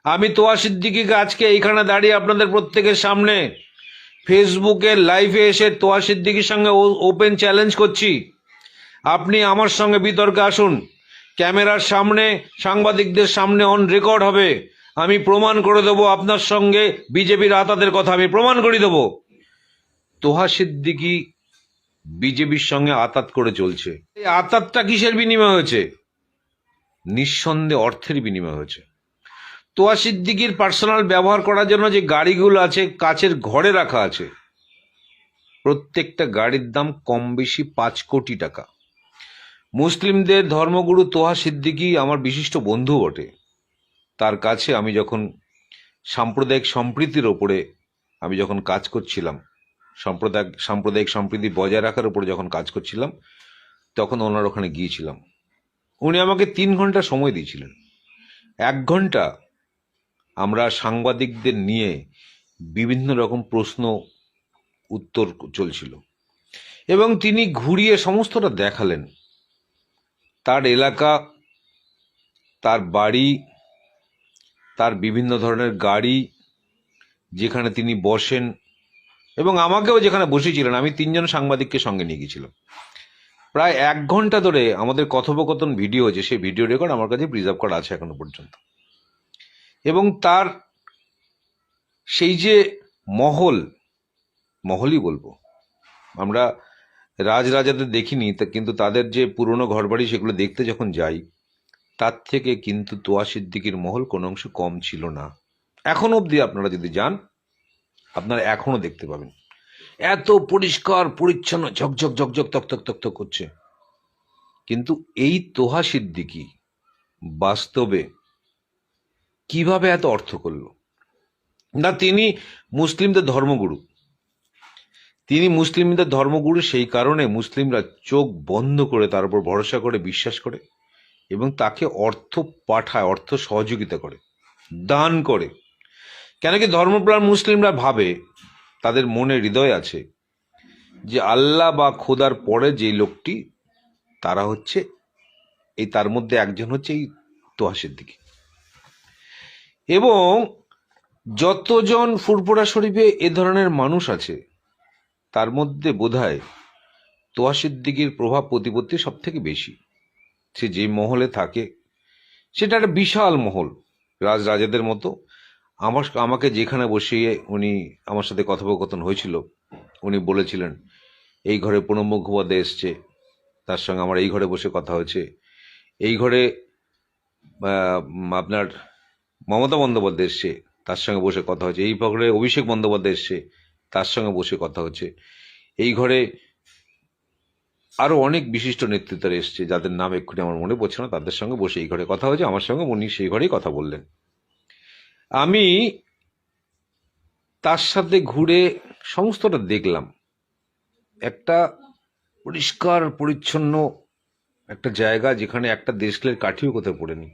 আমি তোয়া সিদ্দিকীকে আজকে এইখানে দাঁড়িয়ে আপনাদের প্রত্যেকের সামনে ফেসবুকের লাইভে এসে তোয়া সিদ্দিকীর সঙ্গে ওপেন চ্যালেঞ্জ করছি, আপনি আমার সঙ্গে বিতর্কে আসুন। ক্যামেরার সামনে, সাংবাদিকদের সামনে অন রেকর্ড হবে। আমি প্রমাণ করে দেবো আপনার সঙ্গে বিজেপির আতাতের কথা আমি প্রমাণ করে দেবো। তোহা সিদ্দিকী বিজেপির সঙ্গে আতাত করে চলছে। এই আতাতটা কিসের বিনিময় হয়েছে? নিঃসন্দেহে অর্থের বিনিময় হয়েছে। তোয়া সিদ্দিকীর পার্সোনাল ব্যবহার করার জন্য যে গাড়িগুলো আছে, কাচের ঘরে রাখা আছে, প্রত্যেকটা গাড়ির দাম কম বেশি 5 কোটি টাকা। মুসলিমদের ধর্মগুরু তোহা সিদ্দিকী আমার বিশিষ্ট বন্ধু বটে। তার কাছে আমি যখন সাম্প্রদায়িক সম্প্রীতির ওপরে আমি যখন কাজ করছিলাম, সাম্প্রদায়িক সম্প্রীতি বজায় রাখার উপরে যখন কাজ করছিলাম, তখন ওনার ওখানে গিয়েছিলাম। উনি আমাকে 3 ঘন্টা সময় দিয়েছিলেন। 1 ঘন্টা আমরা সাংবাদিকদের নিয়ে বিভিন্ন রকম প্রশ্ন উত্তর চলছিল এবং তিনি ঘুরিয়ে সমস্তটা দেখালেন। তার এলাকা, তার বাড়ি, তার বিভিন্ন ধরনের গাড়ি, যেখানে তিনি বসেন, এবং আমাকেও যেখানে বসেছিলেন। আমি 3 জন সাংবাদিককে সঙ্গে নিয়ে গেছিলাম। প্রায় 1 ঘন্টা ধরে আমাদের কথোপকথন ভিডিও, যে সেই ভিডিও রেকর্ড আমার কাছে প্রিজার্ভ করা আছে এখনো পর্যন্ত। এবং তার সেই যে মহলই বলবো, আমরা রাজরাজাদের দেখিনি, কিন্তু তাদের যে পুরনো ঘরবাড়ি সেগুলো দেখতে যখন যাই, তার থেকে কিন্তু তোয়া সিদ্দিকীর মহল কোনো অংশ কম ছিল না। এখনো অবধি আপনারা যদি যান, আপনারা এখনো দেখতে পাবেন এত পরিষ্কার পরিচ্ছন্ন, ঝকঝক ঝকঝক তকতক তকতক করছে। কিন্তু এই তোহা সিদ্দিকী বাস্তবে কিভাবে এত অর্থ করলো? না, তিনি মুসলিমদের ধর্মগুরু। সেই কারণে মুসলিমরা চোখ বন্ধ করে তার উপর ভরসা করে, বিশ্বাস করে এবং তাকে অর্থ পাঠায়, অর্থ সহযোগিতা করে, দান করে। কেন কি ধর্মপ্রাণ মুসলিমরা ভাবে, তাদের মনে হৃদয় আছে যে আল্লাহ বা খোদার পরে যে লোকটি, তারা হচ্ছে তার মধ্যে একজন হচ্ছে এই তোহা সিদ্দিকী। এবং যতজন ফুরফুরা শরীফে এ ধরনের মানুষ আছে, তার মধ্যে বোধহয় তোহা সিদ্দিকীর প্রভাব প্রতিপত্তি সব থেকে বেশি। সে যে মহলে থাকে, সেটা একটা বিশাল মহল, রাজাদের মতো। আমাকে যেখানে বসিয়ে উনি আমার সাথে কথোপকথন হয়েছিল, উনি বলেছিলেন এই ঘরে প্রণব মুখোপাধ্যায় এসছে, তার সঙ্গে আমার এই ঘরে বসে কথা হয়েছে। এই ঘরে আপনার মমতা বন্দ্যোপাধ্যায় এসছে, তার সঙ্গে বসে কথা হচ্ছে। এই ঘরে অভিষেক বন্দ্যোপাধ্যায় এসছে, তার সঙ্গে বসে কথা হচ্ছে। এই ঘরে আরো অনেক বিশিষ্ট নেতৃত্বরা এসছে, যাদের নাম এক্ষুনি আমার মনে পড়ছে না, তাদের সঙ্গে বসে এই ঘরে কথা হয়েছে। আমার সঙ্গে উনি সেই ঘরেই কথা বললেন। আমি তার সাথে ঘুরে সমস্তটা দেখলাম। একটা পরিষ্কার পরিচ্ছন্ন একটা জায়গা, যেখানে একটা দেশলের কাঠিও কোথাও পড়েনি।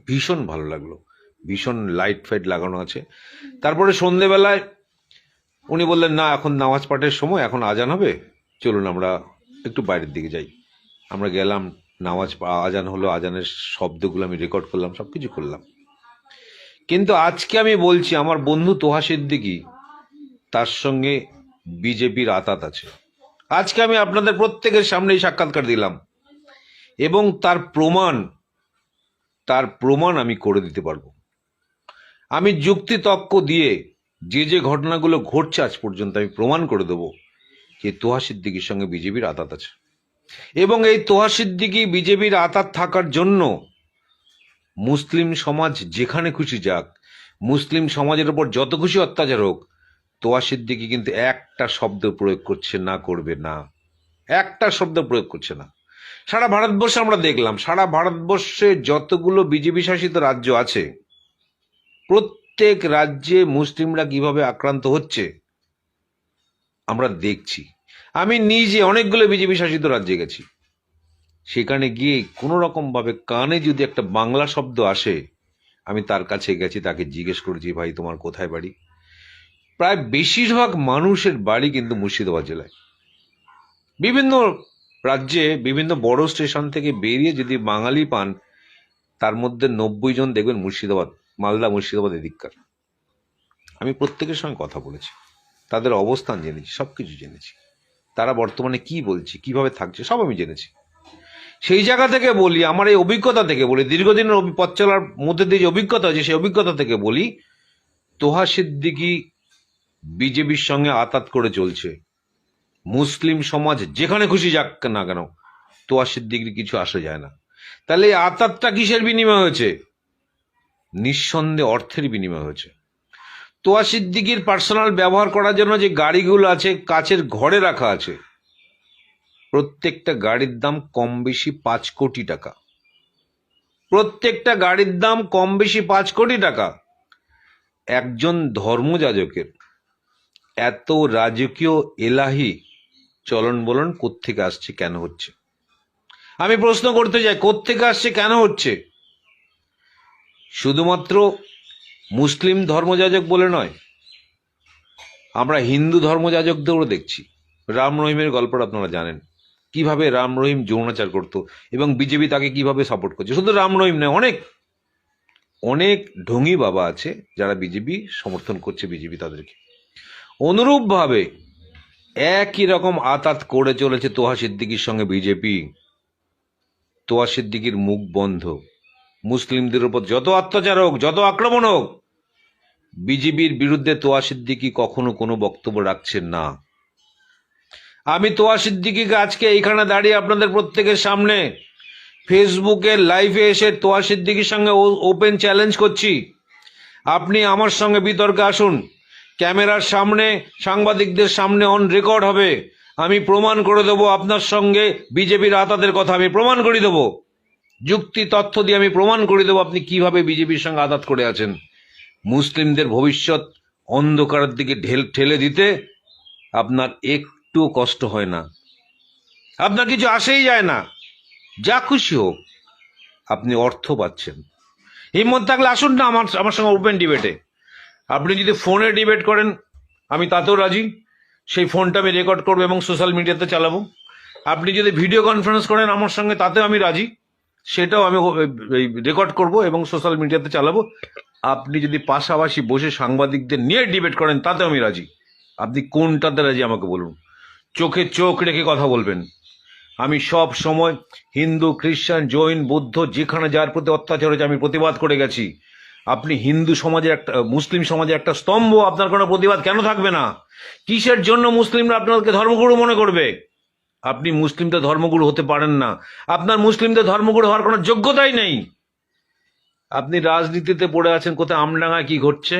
ভীষণ ভালো লাগলো, ভীষণ লাইট ফাইট লাগানো আছে। তারপরে সন্ধেবেলায় উনি বললেন, না এখন নামাজ পাঠের সময়, এখন আজান হবে, চলুন আমরা একটু বাইরের দিকে যাই। আমরা গেলাম, আজান হলো, আজানের শব্দগুলো আমি রেকর্ড করলাম, সবকিছু করলাম। কিন্তু আজকে আমি বলছি, আমার বন্ধু তোহা সিদ্দিকী, তার সঙ্গে বিজেপির আতাত আছে। আজকে আমি আপনাদের প্রত্যেকের সামনেই সাক্ষাৎকার দিলাম এবং তার প্রমাণ আমি করে দিতে পারবো। আমি যুক্তি তর্ক দিয়ে যে ঘটনাগুলো ঘটছে আজ পর্যন্ত আমি প্রমাণ করে দেবো যে তোহা সিদ্দিকীর সঙ্গে বিজেপির আতাত আছে। এবং এই তোহা সিদ্দিকী বিজেপির আতাত থাকার জন্য মুসলিম সমাজ যেখানে খুশি যাক, মুসলিম সমাজের উপর যত খুশি অত্যাচার হোক, তোহা সিদ্দিকী কিন্তু একটা শব্দ প্রয়োগ করছে না, করবে না, একটা শব্দ প্রয়োগ করছে না। সারা ভারতবর্ষে আমরা দেখলাম, সারা ভারতবর্ষে যতগুলো বিজেপি শাসিত রাজ্য আছে, প্রত্যেক রাজ্যে মুসলিমরা কিভাবে আক্রান্ত হচ্ছে আমরা দেখছি। আমি নিজে অনেকগুলো বিজেপি শাসিত রাজ্যে গেছি, সেখানে গিয়ে কোনো রকম ভাবে কানে যদি একটা বাংলা শব্দ আসে, আমি তার কাছে গেছি, তাকে জিজ্ঞেস করেছি, ভাই তোমার কোথায় বাড়ি? প্রায় বেশিরভাগ মানুষের বাড়ি কিন্তু মুর্শিদাবাদ জেলায়। বিভিন্ন রাজ্যে বিভিন্ন বড় স্টেশন থেকে বেরিয়ে যদি বাঙালি পান, তার মধ্যে 90 জন দেখবেন মালদা মুর্শিদাবাদ এদিককার, আমি প্রত্যেকের সঙ্গে কথা বলেছি, তাদের অবস্থান জেনেছি, সবকিছু জেনেছি, তারা বর্তমানে কি বলছে, কিভাবে থাকছে, সব আমি জেনেছি। সেই জায়গা থেকে বলি, আমার এই অভিজ্ঞতা থেকে বলি, দীর্ঘদিনের পথ চলার মধ্যে দিয়ে যে অভিজ্ঞতা আছে সেই অভিজ্ঞতা থেকে বলি, তোহা সিদ্দিকী বিজেপির সঙ্গে আতাত করে চলছে। মুসলিম সমাজ যেখানে খুশি যাক না কেন, তোহা সিদ্দিকীর কিছু আসে যায় না। তাহলে এই আতাতটা কিসের বিনিময় হয়েছে? নিঃসন্দেহে অর্থের বিনিময় হয়েছে। তোহা সিদ্দিকীর পার্সোনাল ব্যবহার করার জন্য যে গাড়িগুলো আছে, কাচের ঘরে রাখা আছে, প্রত্যেকটা গাড়ির দাম কম বেশি 5 কোটি টাকা। প্রত্যেকটা গাড়ির দাম কম বেশি 5 কোটি টাকা। একজন ধর্মযাজকের এত রাজকীয় এলাহি চলন বলন কোত্থেকে আসছে, কেন হচ্ছে? আমি প্রশ্ন করতে চাই, কোত্থেকে আসছে, কেন হচ্ছে? শুধুমাত্র মুসলিম ধর্মযাজক বলে নয়, আমরা হিন্দু ধর্মযাজকদেরও দেখছি। রাম রহিমের গল্পটা আপনারা জানেন, কিভাবে রাম রহিম যৌনাচার করত এবং বিজেপি তাকে কিভাবে সাপোর্ট করছে। শুধু রাম রহিম নয়, অনেক অনেক ঢঙি বাবা আছে যারা বিজেপি সমর্থন করছে, বিজেপি তাদেরকে। অনুরূপভাবে একই রকম আতাত করে চলেছে তোহা সিদ্দিকীর সঙ্গে বিজেপি। তোহা সিদ্দিকীর মুখ বন্ধ। মুসলিমদের উপর যত অত্যাচার হোক, যত আক্রমণ হোক, বিজেপির বিরুদ্ধে তোহা সিদ্দিকী কখনো কোনো বক্তব্য রাখছেন না। আমি তোহা সিদ্দিকীকে আজকে এইখানে দাঁড়িয়ে আপনাদের প্রত্যেকের সামনে ফেসবুকে লাইভে এসে তোহা সিদ্দিকীর সঙ্গে ওপেন চ্যালেঞ্জ করছি, আপনি আমার সঙ্গে বিতর্কে আসুন। ক্যামেরার সামনে, সাংবাদিকদের সামনে অন রেকর্ড হবে, আমি প্রমাণ করে দেবো আপনার সঙ্গে বিজেপির আতাতের কথা আমি প্রমাণ করে দেবো। যুক্তি তথ্য দিয়ে আমি প্রমাণ করে দেবো আপনি কিভাবে বিজেপির সঙ্গে আতাত করে আছেন। মুসলিমদের ভবিষ্যৎ অন্ধকারের দিকে ঠেলে দিতে আপনার একটু কষ্ট হয় না, আপনার কিছু আসেই যায় না। যা খুশি হোক, আপনি অর্থ পাচ্ছেন। হিম্মত থাকলে আসুন না আমার সঙ্গে ওপেন ডিবেটে। আপনি যদি ফোনে ডিবেট করেন আমি তাতেও রাজি, সেই ফোনটা আমি রেকর্ড করবো এবং সোশ্যাল মিডিয়াতে চালাবো। আপনি যদি ভিডিও কনফারেন্স করেন আমার সঙ্গে, তাতেও আমি রাজি, সেটাও আমি রেকর্ড করব এবং সোশ্যাল মিডিয়াতে চালাবো। আপনি যদি পাশাপাশি বসে সাংবাদিকদের নিয়ে ডিবেট করেন তাতেও আমি রাজি। আপনি কোনটাতে রাজি আমাকে বলুন, চোখে চোখ রেখে কথা বলবেন। আমি সব সময় হিন্দু, খ্রিস্টান, জৈন, বৌদ্ধ যেখানে যার প্রতি অত্যাচার হয়েছে আমি প্রতিবাদ করে গেছি। আপনি হিন্দু সমাজের একটা, মুসলিম সমাজের একটা স্তম্ভ, আপনার কোনো প্রতিবাদ কেন থাকবে না? কিসের জন্য মুসলিমরা আপনাকে ধর্মগুরু মনে করবে? আপনি মুসলিমদের ধর্মগুরু হতে পারেন না, আপনার মুসলিমদের ধর্মগুরু হওয়ার কোনো যোগ্যতাই নেই। আপনি রাজনীতিতে পড়ে আছেন, কোথায় আমডাঙ্গায় কি ঘটছে,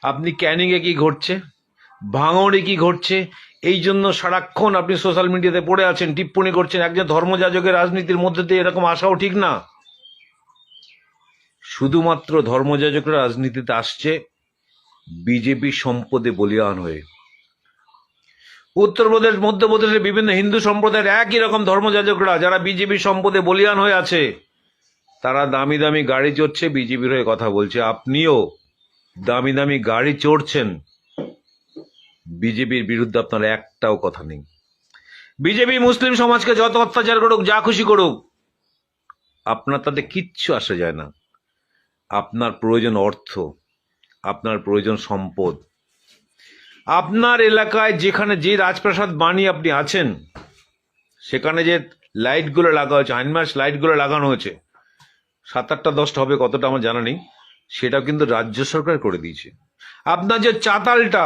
আপনি ক্যানিংয়ে কি ঘটছে, ভাঙড়ে কি ঘটছে, এই জন্য সারাক্ষণ আপনি সোশ্যাল মিডিয়াতে পড়ে আছেন, টিপ্পণী করছেন। একজন ধর্মযাজকের রাজনীতির মধ্যে দিয়ে এরকম আসাও ঠিক না। শুধুমাত্র ধর্মযাজকরা রাজনীতিতে আসছে বিজেপি সম্পদে বলিয়ান হয়ে। উত্তরপ্রদেশ, মধ্যপ্রদেশের বিভিন্ন হিন্দু সম্প্রদায়ের একই রকম ধর্মযাজকরা যারা বিজেপি সম্পদে বলিয়ান হয়ে আছে, তারা দামি দামি গাড়ি চড়ছে, বিজেপির হয়ে কথা বলছে। আপনিও দামি দামি গাড়ি চড়ছেন, বিজেপির বিরুদ্ধে আপনার একটাও কথা নেই। বিজেপি মুসলিম সমাজকে যত অত্যাচার করুক, যা খুশি করুক, আপনার তাতে কিচ্ছু আসে যায় না। আপনার প্রয়োজন অর্থ, আপনার প্রয়োজন সম্পদ। আপনার এলাকায় যেখানে যে রাজপ্রাসাদ বানিয়ে আপনি আছেন, সেখানে যে লাইটগুলো লাগা হয়েছে, হাইমার্স লাইটগুলো লাগানো হয়েছে, 7-8টা 10টা হবে, কতটা আমার জানা নেই, সেটাও কিন্তু রাজ্য সরকার করে দিয়েছে। আপনার যে চাতালটা,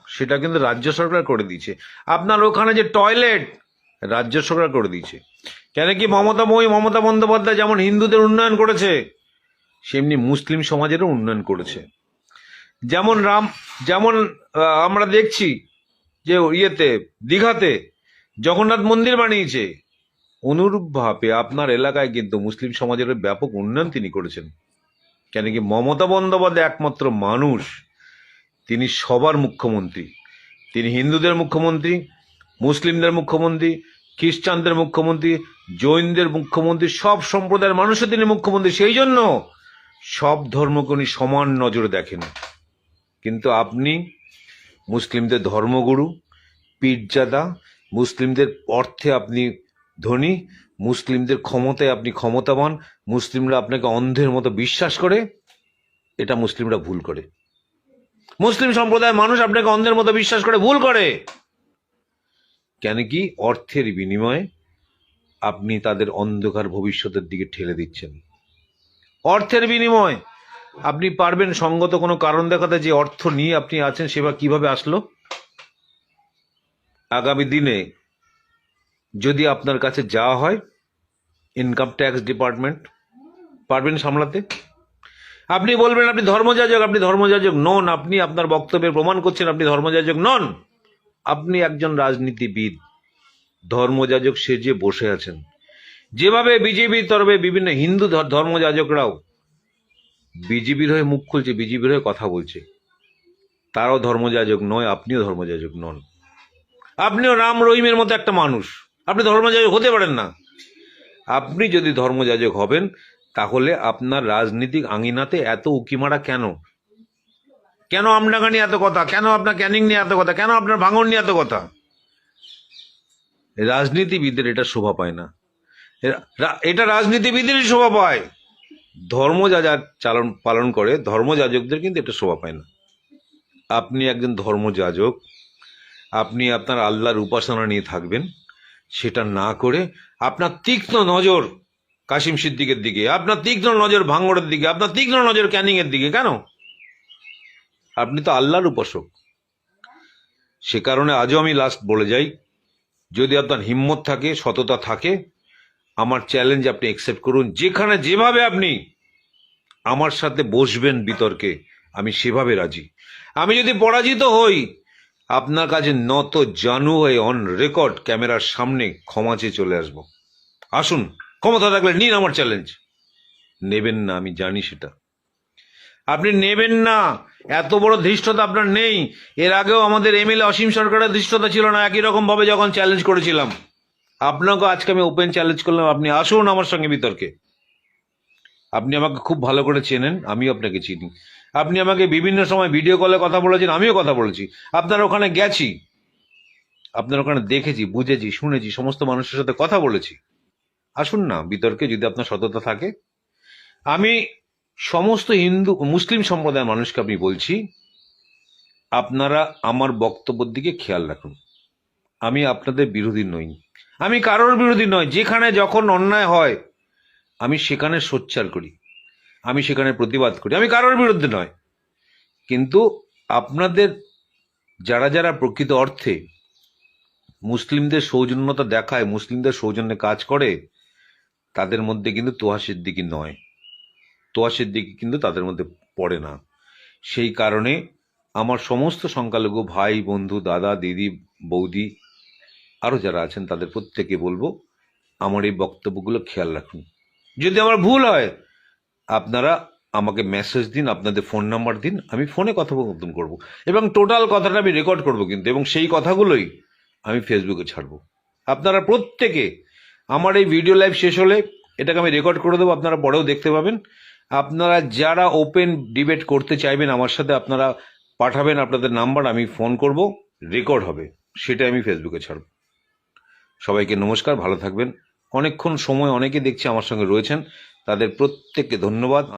সেটা কিন্তু রাজ্য সরকার করে দিয়েছে। আপনার ওখানে যে টয়লেট, রাজ্য সরকার করে দিয়েছে। কেন কি মমতা বন্দ্যোপাধ্যায় যেমন হিন্দুদের উন্নয়ন করেছে, সেমনি মুসলিম সমাজেরও উন্নয়ন করেছে। যেমন আমরা দেখছি যে দীঘাতে জগন্নাথ মন্দির বানিয়েছে, অনুরূপভাবে আপনার এলাকায় কিন্তু মুসলিম সমাজের ব্যাপক উন্নয়ন তিনি করেছেন। কেন কি মমতা বন্দ্যোপাধ্যায় একমাত্র মানুষ, তিনি সবার মুখ্যমন্ত্রী। তিনি হিন্দুদের মুখ্যমন্ত্রী, মুসলিমদের মুখ্যমন্ত্রী, খ্রিস্টানদের মুখ্যমন্ত্রী, জৈনদের মুখ্যমন্ত্রী, সব সম্প্রদায়ের মানুষের তিনি মুখ্যমন্ত্রী। সেই জন্য সব ধর্মকে উনি সমান নজরে দেখেন। কিন্তু আপনি মুসলিমদের ধর্মগুরু, পীরজাদা, মুসলিমদের অর্থে আপনি ধনী, মুসলিমদের ক্ষমতায় আপনি ক্ষমতাবান, মুসলিমরা আপনাকে অন্ধের মতো বিশ্বাস করে, এটা মুসলিমরা ভুল করে। মুসলিম সম্প্রদায়ের মানুষ আপনাকে অন্ধের মতো বিশ্বাস করে, ভুল করে। কেন কি? অর্থের বিনিময়ে আপনি তাদের অন্ধকার ভবিষ্যতের দিকে ঠেলে দিচ্ছেন। অর্থের বিনিময় আপনি পারবেন সঙ্গত কোনো কারণ দেখাতে যে অর্থ নিয়ে আপনি আছেন সেবা কিভাবে আসলো? আগামী দিনে যদি আপনার কাছে যাওয়া হয় ইনকাম ট্যাক্স ডিপার্টমেন্ট, পারবেন সামলাতে? আপনি বলবেন আপনি ধর্মযাজক, আপনি ধর্মযাজক নন। আপনি আপনার বক্তব্যে প্রমাণ করছেন আপনি ধর্মযাজক নন। আপনি একজন রাজনীতিবিদ, ধর্মযাজক সেজে বসে আছেন। যেভাবে বিজেপির তরফে বিভিন্ন হিন্দু ধর্মযাজকরাও বিজেপির হয়ে মুখ খুলছে, বিজেপির হয়ে কথা বলছে, তারাও ধর্মযাজক নয়, আপনিও ধর্মযাজক নন। আপনিও রাম রহিমের মতো একটা মানুষ, আপনি ধর্মযাজক হতে পারেন না। আপনি যদি ধর্মযাজক হবেন তাহলে আপনার রাজনীতিক আঙিনাতে এত উকি মারা কেন? কেন আমডাঙ্গা নিয়ে এত কথা? কেন আপনার ক্যানিং নিয়ে এত কথা? কেন আপনার ভাঙন নিয়ে এত কথা? রাজনীতিবিদদের এটা শোভা পায় না। এটা রাজনীতিবিদেরই শোভা পায়। ধর্ম যা যা পালন করে ধর্মযাজকদের কিন্তু এটা শোভা পায় না। আপনি একজন ধর্মযাজক, আপনি আপনার আল্লাহর উপাসনা নিয়ে থাকবেন, সেটা না করে আপনার তীক্ষ্ণ নজর কাশিম সিদ্দিকের দিকে, আপনার তীক্ষ্ণ নজর ভাঙড়ের দিকে, আপনার তীক্ষ্ণ নজর ক্যানিং এর দিকে। কেন? আপনি তো আল্লাহর উপাসক। সে কারণে আজও আমি লাস্ট বলে যাই, যদি আপনার হিম্মত থাকে, সততা থাকে, আমার চ্যালেঞ্জ আপনি অ্যাকসেপ্ট করুন। যেখানে যেভাবে আপনি আমার সাথে বসবেন বিতর্কে, আমি সেভাবে রাজি। আমি যদি পরাজিত হই, আপনার কাছে নত জানু হয়ে অন রেকর্ড ক্যামেরার সামনে ক্ষমা চেয়ে চলে আসবো। আসুন, ক্ষমতা থাকলে নিন আমার চ্যালেঞ্জ। নেবেন না, আমি জানি সেটা। আপনি নেবেন না, এত বড় ধৃষ্টতা আপনার নেই। এর আগেও আমাদের এমএলএ অসীম সরকারের ধৃষ্টতা ছিল না, একই রকম ভাবে যখন চ্যালেঞ্জ করেছিলাম। আপনাকে আজকে আমি ওপেন চ্যালেঞ্জ করলাম, আপনি আসুন আমার সঙ্গে বিতর্কে। আপনি আমাকে খুব ভালো করে চেনেন, আমিও আপনাকে চিনি। আপনি আমাকে বিভিন্ন সময় ভিডিও কলে কথা বলেছেন, আমিও কথা বলেছি। আপনার ওখানে গেছি, আপনার ওখানে দেখেছি, বুঝেছি, শুনেছি, সমস্ত মানুষের সাথে কথা বলেছি। আসুন না বিতর্কে, যদি আপনার সততা থাকে। আমি সমস্ত হিন্দু মুসলিম সম্প্রদায়ের মানুষকে আমি বলছি, আপনারা আমার বক্তব্যের দিকে খেয়াল রাখুন। আমি আপনাদের বিরোধী নই, আমি কারোর বিরোধী নয়। যেখানে যখন অন্যায় হয় আমি সেখানে সোচ্চার করি, আমি সেখানে প্রতিবাদ করি, আমি কারোর বিরুদ্ধে নয়। কিন্তু আপনাদের যারা যারা প্রকৃত অর্থে মুসলিমদের সৌজন্যতা দেখায়, মুসলিমদের সৌজন্যে কাজ করে, তাদের মধ্যে কিন্তু তোহা সিদ্দিকী নয়, তোহা সিদ্দিকী কিন্তু তাদের মধ্যে পড়ে না। সেই কারণে আমার সমস্ত সংখ্যালঘু ভাই, বন্ধু, দাদা, দিদি, বৌদি, আরও যারা আছেন তাদের প্রত্যেকে বলবো আমার এই বক্তব্যগুলো খেয়াল রাখুন। যদি আমার ভুল হয় আপনারা আমাকে মেসেজ দিন, আপনাদের ফোন নাম্বার দিন, আমি ফোনে কথোপকথন করব এবং টোটাল কথাটা আমি রেকর্ড করব কিন্তু, এবং সেই কথাগুলোই আমি ফেসবুকে ছাড়বো। আপনারা প্রত্যেকে আমার এই ভিডিও লাইভ শেষ হলে এটাকে আমি রেকর্ড করে দেবো, আপনারা পরেও দেখতে পাবেন। আপনারা যারা ওপেন ডিবেট করতে চাইবেন আমার সাথে, আপনারা পাঠাবেন আপনাদের নাম্বার, আমি ফোন করব, রেকর্ড হবে, সেটা আমি ফেসবুকে ছাড়ব। সবাইকে নমস্কার, ভালো থাকবেন। অনেকক্ষণ সময় অনেকে দেখছি আমার সঙ্গে রয়েছেন, তাদের প্রত্যেককে ধন্যবাদ।